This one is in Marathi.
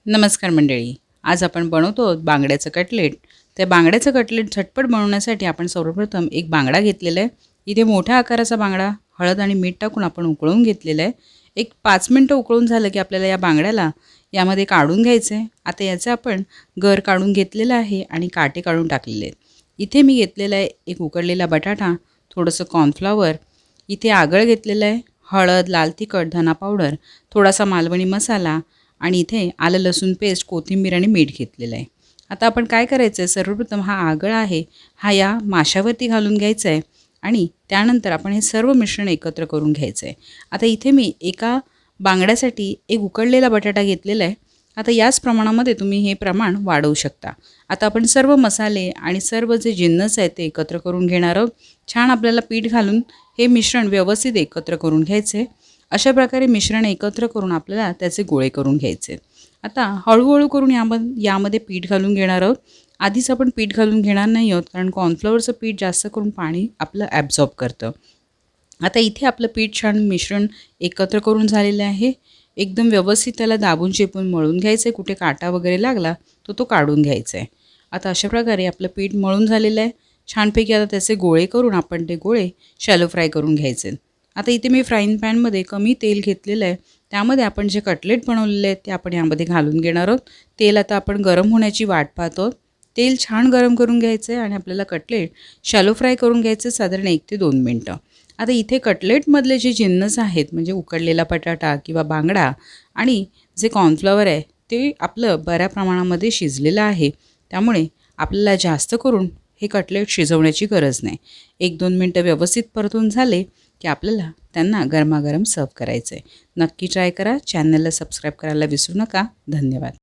नमस्कार मंडळी. आज आपण बनवतो आहोत बांगड्याचं कटलेट. त्या बांगड्याचं कटलेट झटपट बनवण्यासाठी आपण सर्वप्रथम एक बांगडा घेतलेला आहे. इथे मोठ्या आकाराचा बांगडा हळद आणि मीठ टाकून आपण उकळून घेतलेला आहे. एक 5 मिनटं उकळून झालं की आपल्याला या बांगड्याला यामध्ये काढून घ्यायचं आहे. आता याचं आपण गर काढून घेतलेलं आहे आणि काटे काढून टाकलेले आहेत. इथे मी घेतलेला आहे एक उकडलेला बटाटा, थोडंसं कॉर्नफ्लॉवर, इथे आगळ घेतलेलं आहे, हळद, लाल तिखट, धना पावडर, थोडासा मालवणी मसाला आणि इथे आलं लसूण पेस्ट, कोथिंबीर आणि मीठ घेतलेलं आहे. आता आपण काय करायचं आहे, सर्वप्रथम हा आगळ आहे हा या माशावरती घालून घ्यायचा आहे आणि त्यानंतर आपण हे सर्व मिश्रण एकत्र करून घ्यायचं आहे. आता इथे मी एका बांगड्यासाठी एक उकडलेला बटाटा घेतलेला आहे. आता याच प्रमाणामध्ये तुम्ही हे प्रमाण वाढवू शकता. आता आपण सर्व मसाले आणि सर्व जे जिन्नस आहेत ते एकत्र करून घेणार आहोत. छान आपल्याला पीठ घालून हे मिश्रण व्यवस्थित एकत्र करून घ्यायचे. अशा प्रकारे मिश्रण एकत्र करून आपल्याला त्याचे गोळे करून घ्यायचे. आता हळूहळू करून यामध्ये पीठ घालून घेणार आहोत. आधीच आपण पीठ घालून घेणार नाही आहोत कारण कॉर्नफ्लॉवरचं पीठ जास्त करून पाणी आपलं ॲब्झॉर्ब करतं. आता इथे आपलं पीठ छान मिश्रण एकत्र करून झालेलं आहे. एकदम व्यवस्थित त्याला दाबून चेपून मळून घ्यायचं आहे. कुठे काटा वगैरे लागला तो काढून घ्यायचा आहे. आता अशा प्रकारे आपलं पीठ मळून झालेलं आहे. छानपैकी आता त्याचे गोळे करून आपण ते गोळे शॅलो फ्राय करून घ्यायचे. आता इथे मी फ्राईंग पॅनमध्ये कमी तेल घेतलेलं आहे. त्यामध्ये आपण जे कटलेट बनवलेले आहेत ते आपण यामध्ये घालून घेणार आहोत. तेल आता आपण गरम होण्याची वाट पाहतो. तेल छान गरम करून घ्यायचं आहे आणि आपल्याला कटलेट शॅलो फ्राय करून घ्यायचं साधारण 1 ते 2 मिनटं. आता इथे कटलेटमधले जे जिन्नस आहेत म्हणजे उकडलेला बटाटा किंवा बांगडा आणि जे कॉर्नफ्लॉवर आहे ते आपलं बऱ्या प्रमाणामध्ये शिजलेलं आहे. त्यामुळे आपल्याला जास्त करून हे कटलेट शिजवण्याची गरज नाही. 1-2 मिनटं व्यवस्थित परतून झाले की आपल्याला त्यांना गरमागरम सर्व करायचं आहे. नक्की ट्राय करा. चॅनलला सबस्क्राईब करायला विसरू नका. धन्यवाद.